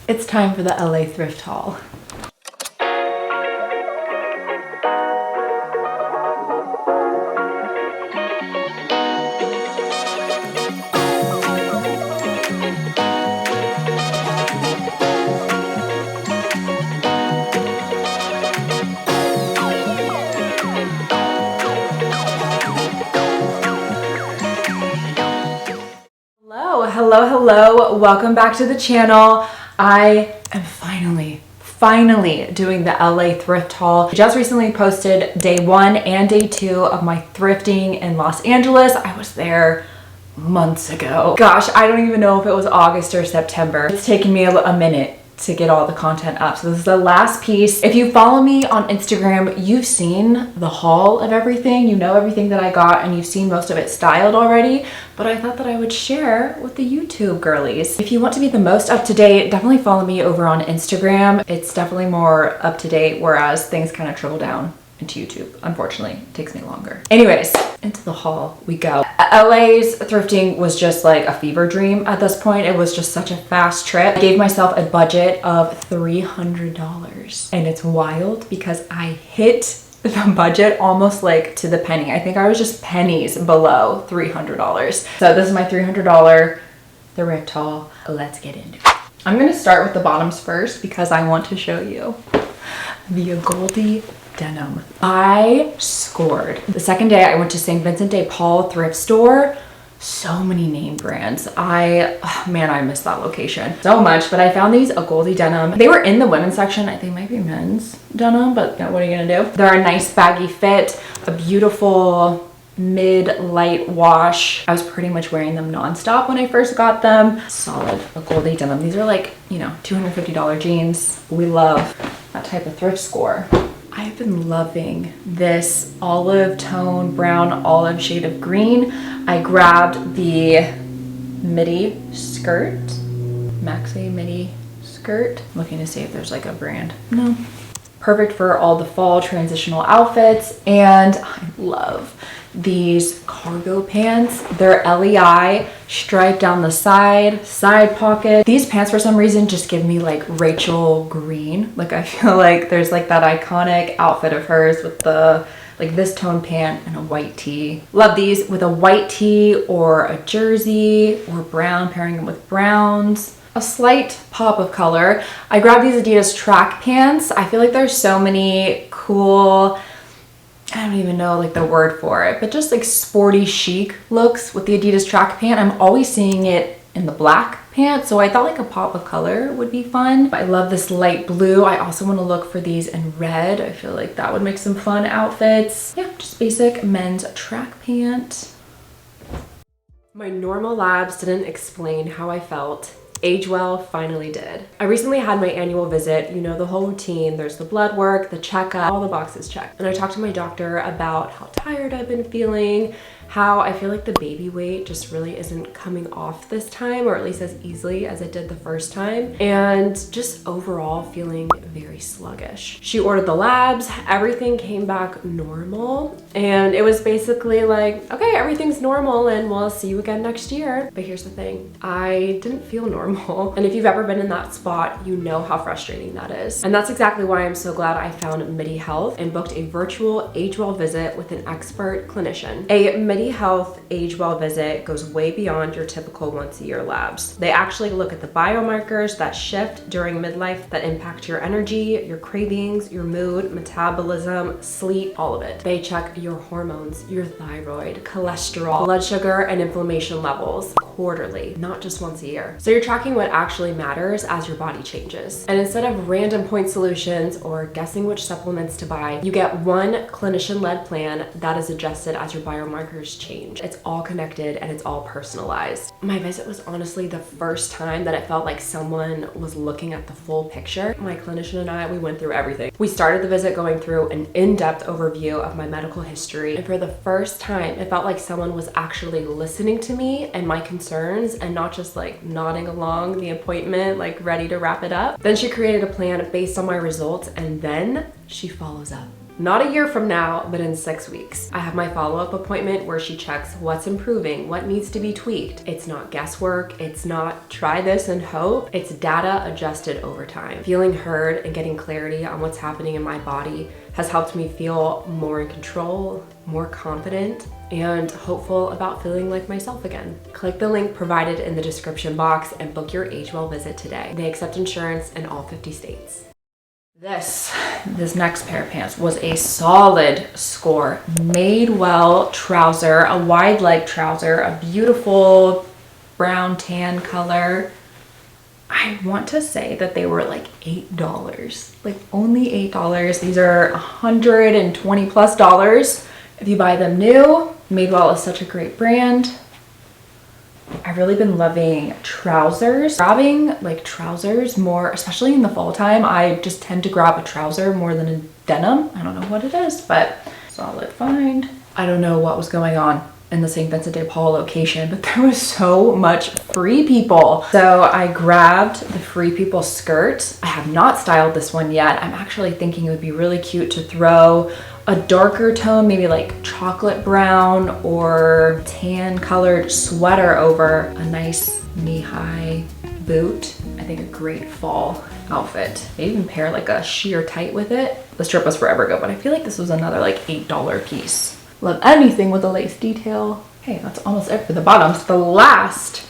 It's time for the LA thrift haul. Hello. Welcome back to the channel. I am finally doing the LA thrift haul. I just recently posted day 1 and day 2 of my thrifting in Los Angeles. I was there months ago. Gosh, I don't even know if it was August or September. It's taken me a minute to get all the content up. So this is the last piece. If you follow me on Instagram, you've seen the haul of everything. You know everything that I got and you've seen most of it styled already, but I thought that I would share with the YouTube girlies. If you want to be the most up to date, definitely follow me over on Instagram. It's definitely more up to date, whereas things kind of trickle down into YouTube. Unfortunately, it takes me longer. Anyways, into the haul we go. LA's thrifting was just like a fever dream at this point. It was just such a fast trip. I gave myself a budget of $300 and it's wild because I hit the budget almost like to the penny. I think I was just pennies below $300. So this is my $300 thrift haul. Let's get into it. I'm gonna start with the bottoms first because I want to show you the Goldie denim. I scored. The second day I went to St. Vincent de Paul thrift store. So many name brands. Man, I miss that location so much, but I found these Goldie denim. They were in the women's section. I think might be men's denim, but what are you gonna do? They're a nice baggy fit, a beautiful mid-light wash. I was pretty much wearing them nonstop when I first got them. Solid Goldie denim. These are like, you know, $250 jeans. We love that type of thrift score. I've been loving this olive tone, brown olive shade of green. I grabbed the midi skirt, maxi midi skirt. I'm looking to see if there's like a brand. No. Perfect for all the fall transitional outfits. And I love these cargo pants. They're LEI, striped down the side pocket. These pants for some reason just give me like Rachel Green. Like I feel like there's like that iconic outfit of hers with the like this tone pant and a white tee. Love these with a white tee or a jersey or brown, pairing them with browns. A slight pop of color. I grabbed these Adidas track pants. I feel like there's so many cool, I don't even know like the word for it, but just like sporty chic looks with the Adidas track pant. I'm always seeing it in the black pant, so I thought like a pop of color would be fun. I love this light blue. I also want to look for these in red. I feel like that would make some fun outfits. Yeah, just basic men's track pant. My normal labs didn't explain how I felt. Age Well finally did. I recently had my annual visit. You know the whole routine. There's the blood work, the checkup, all the boxes checked. And I talked to my doctor about how tired I've been feeling, how I feel like the baby weight just really isn't coming off this time, or at least as easily as it did the first time, and just overall feeling very sluggish. She ordered the labs, everything came back normal, and it was basically like, okay, everything's normal and we'll see you again next year. But here's the thing, I didn't feel normal. And if you've ever been in that spot, you know how frustrating that is. And that's exactly why I'm so glad I found Midi Health and booked a virtual Age Well visit with an expert clinician. A Midi Health Age Well visit goes way beyond your typical once-a-year labs. They actually look at the biomarkers that shift during midlife that impact your energy, your cravings, your mood, metabolism, sleep, all of it. They check your hormones, your thyroid, cholesterol, blood sugar, and inflammation levels quarterly, not just once a year. So you're tracking what actually matters as your body changes. And instead of random point solutions or guessing which supplements to buy, you get one clinician-led plan that is adjusted as your biomarkers change. It's all connected and it's all personalized. My visit was honestly the first time that it felt like someone was looking at the full picture. My clinician and I, we went through everything. We started the visit going through an in-depth overview of my medical history, and for the first time, it felt like someone was actually listening to me and my concerns and not just like nodding along the appointment, like ready to wrap it up. Then she created a plan based on my results, and then she follows up. Not a year from now, but in 6 weeks. I have my follow-up appointment where she checks what's improving, what needs to be tweaked. It's not guesswork, it's not try this and hope, it's data adjusted over time. Feeling heard and getting clarity on what's happening in my body has helped me feel more in control, more confident, and hopeful about feeling like myself again. Click the link provided in the description box and book your AgeWell visit today. They accept insurance in all 50 states. This next pair of pants was a solid score. Madewell trouser, a wide leg trouser, a beautiful brown tan color. I want to say that they were like $8, like only $8. These are $120+ if you buy them new. Madewell is such a great brand. I've really been loving trousers. Grabbing like trousers more, especially in the fall time. I just tend to grab a trouser more than a denim. I don't know what it is, but solid find. I don't know what was going on in the St. Vincent de Paul location, but there was so much Free People. So I grabbed the Free People skirt. I have not styled this one yet. I'm actually thinking it would be really cute to throw a darker tone, maybe like chocolate brown or tan colored sweater over a nice knee-high boot. I think a great fall outfit. Maybe even pair like a sheer tight with it. This trip was forever ago, but I feel like this was another like $8 piece. Love anything with a lace detail. Okay, that's almost it for the bottoms. The last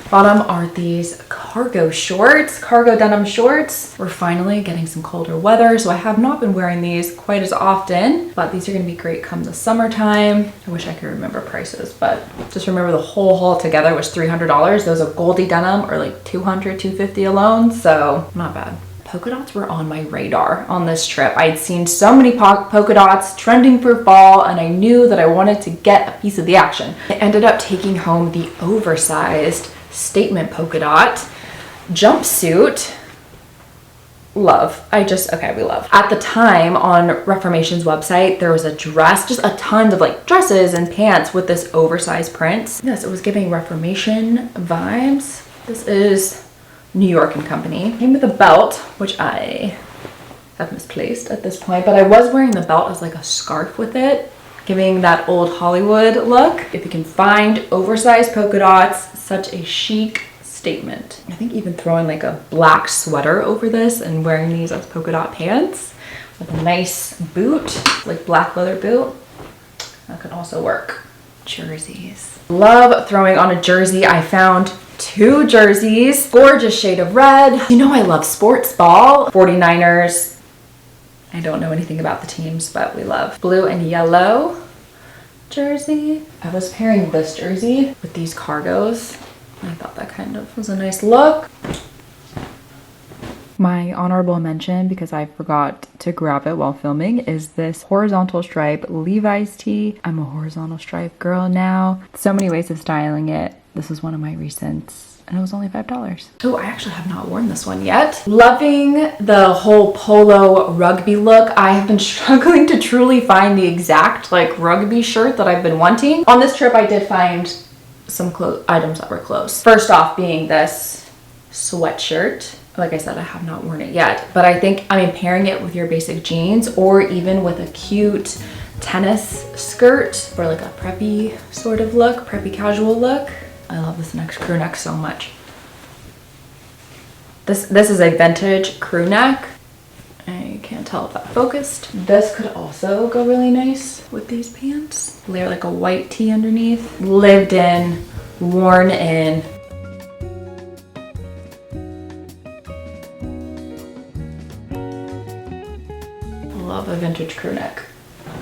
bottom are these cargo shorts, cargo denim shorts. We're finally getting some colder weather, so I have not been wearing these quite as often, but these are gonna be great come the summertime. I wish I could remember prices, but just remember the whole haul together was $300. Those are Goldie denim or like $200, $250 alone, so not bad. Polka dots were on my radar on this trip. I'd seen so many polka dots trending for fall, and I knew that I wanted to get a piece of the action. I ended up taking home the oversized statement polka dot jumpsuit. Love. We love. At the time on Reformation's website, there was a dress, just a ton of like dresses and pants with this oversized print. Yes, it was giving Reformation vibes. This is New York and Company. Came with a belt, which I have misplaced at this point, but I was wearing the belt as like a scarf with it, giving that old Hollywood look. If you can find oversized polka dots, such a chic statement. I think even throwing like a black sweater over this and wearing these as polka dot pants with a nice boot, like black leather boot, that could also work. Jerseys. Love throwing on a jersey. I found 2 jerseys, gorgeous shade of red. You know I love sports ball. 49ers. I don't know anything about the teams, but we love blue and yellow jersey. I was pairing this jersey with these cargos. I thought that kind of was a nice look. My honorable mention, because I forgot to grab it while filming, is this horizontal stripe Levi's tee. I'm a horizontal stripe girl now. So many ways of styling it. This was one of my recents and it was only $5. Oh, I actually have not worn this one yet. Loving the whole polo rugby look. I have been struggling to truly find the exact like rugby shirt that I've been wanting. On this trip, I did find some items that were close. First off being this sweatshirt. Like I said, I have not worn it yet, but I think, pairing it with your basic jeans or even with a cute tennis skirt for like a preppy sort of look, preppy casual look. I love this next crew neck so much. This is a vintage crew neck. I can't tell if that focused. This could also go really nice with these pants. Layer like a white tee underneath. Lived in, worn in. Love a vintage crew neck.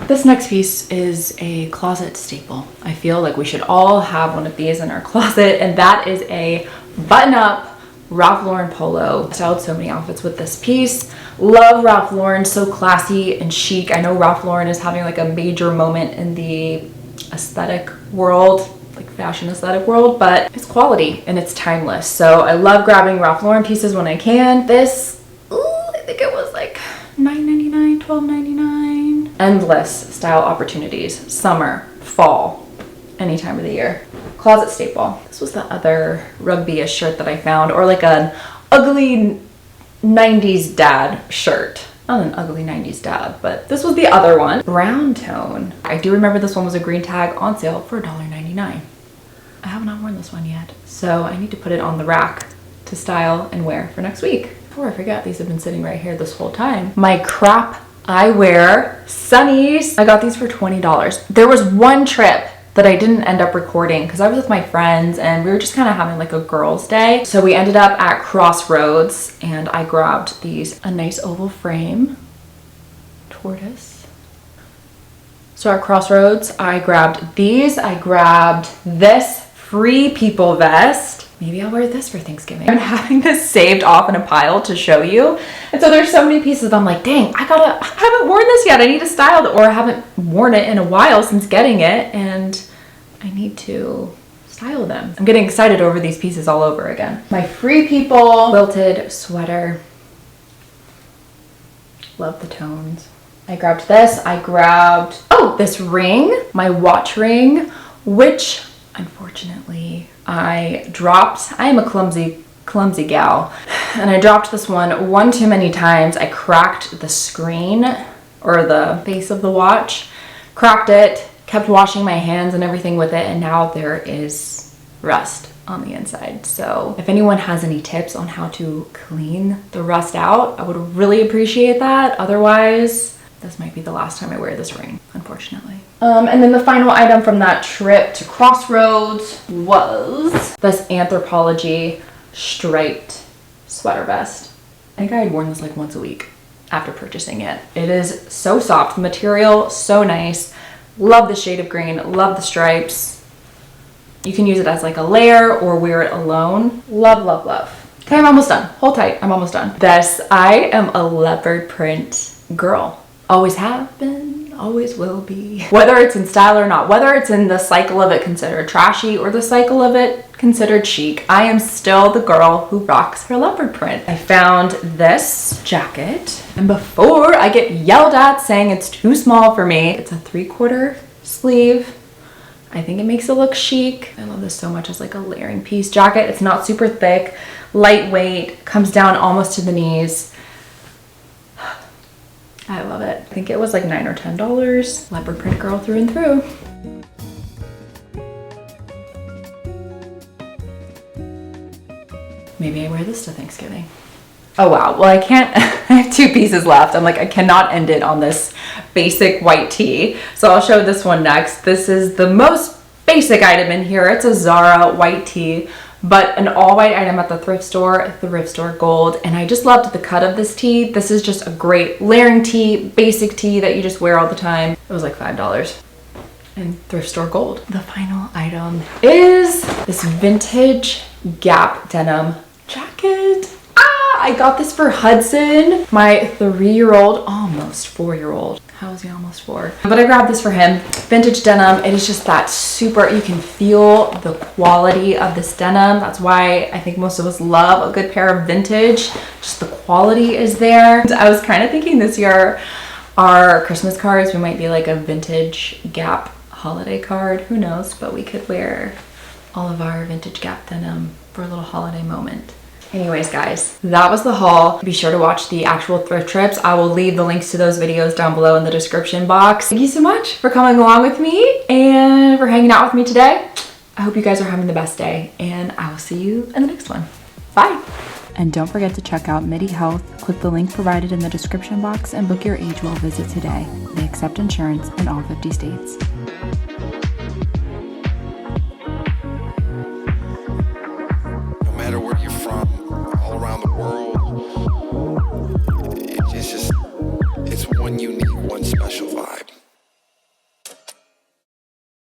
This next piece is a closet staple. I feel like we should all have one of these in our closet, and that is a button-up Ralph Lauren polo. I styled so many outfits with this piece. Love Ralph Lauren, so classy and chic. I know Ralph Lauren is having like a major moment in the aesthetic world, like fashion aesthetic world, but it's quality and it's timeless. So I love grabbing Ralph Lauren pieces when I can. This, I think it was like $9.99, $12.99. Endless style opportunities, summer, fall, any time of the year. Closet staple. This was the other rugby-ish shirt that I found, or like an ugly 90s dad shirt. Not an ugly 90s dad, but this was the other one. Brown tone. I do remember this one was a green tag on sale for $1.99. I have not worn this one yet, so I need to put it on the rack to style and wear for next week. Before I forget, these have been sitting right here this whole time. My crap eyewear sunnies. I got these for $20. There was one trip that I didn't end up recording because I was with my friends and we were just kind of having like a girls' day. So we ended up at Crossroads and I grabbed these, a nice oval frame, tortoise. So at Crossroads, I grabbed these. I grabbed this Free People vest. Maybe I'll wear this for Thanksgiving. I'm having this saved off in a pile to show you. And so there's so many pieces that I'm like, dang, I haven't worn this yet. I need to style it, or I haven't worn it in a while since getting it. And I need to style them. I'm getting excited over these pieces all over again. My Free People quilted sweater. Love the tones. I grabbed this. I grabbed, this ring, my watch ring, which unfortunately I dropped. I am a clumsy gal, and I dropped this one too many times. I cracked the screen or the base of the watch, cracked it, kept washing my hands and everything with it, and now there is rust on the inside. So if anyone has any tips on how to clean the rust out, I would really appreciate that. Otherwise, this might be the last time I wear this ring, unfortunately. And then the final item from that trip to Crossroads was this Anthropologie striped sweater vest. I think I had worn this like once a week after purchasing it. It is so soft, the material so nice. Love the shade of green, love the stripes. You can use it as like a layer or wear it alone. Love, love, love. Okay, I'm almost done. Hold tight, I'm almost done. This, I am a leopard print girl. Always have been, always will be. Whether it's in style or not, whether it's in the cycle of it considered trashy or the cycle of it considered chic, I am still the girl who rocks her leopard print. I found this jacket, and before I get yelled at saying it's too small for me, it's a 3/4 sleeve. I think it makes it look chic. I love this so much as like a layering piece jacket. It's not super thick, lightweight, comes down almost to the knees. I love it. I think it was like $9 or $10. Leopard print girl through and through. Maybe I wear this to Thanksgiving. Oh wow, well I can't, I have 2 pieces left. I'm like, I cannot end it on this basic white tee. So I'll show this one next. This is the most basic item in here. It's a Zara white tee, but an all white item at the thrift store gold. And I just loved the cut of this tee. This is just a great layering tee, basic tee that you just wear all the time. It was like $5 and thrift store gold. The final item is this vintage Gap denim jacket. I got this for Hudson, my 3-year-old, almost 4-year-old. How is he almost 4? But I grabbed this for him. Vintage denim. It is just that super, you can feel the quality of this denim. That's why I think most of us love a good pair of vintage. Just the quality is there. I was kind of thinking this year, our Christmas cards, we might be like a vintage Gap holiday card. Who knows? But we could wear all of our vintage Gap denim for a little holiday moment. Anyways, guys, that was the haul. Be sure to watch the actual thrift trips. I will leave the links to those videos down below in the description box. Thank you so much for coming along with me and for hanging out with me today. I hope you guys are having the best day, and I will see you in the next one. Bye. And don't forget to check out MIDI Health. Click the link provided in the description box and book your age well visit today. They accept insurance in all 50 states. No matter where you're from, all around the world, it's one unique, one special vibe.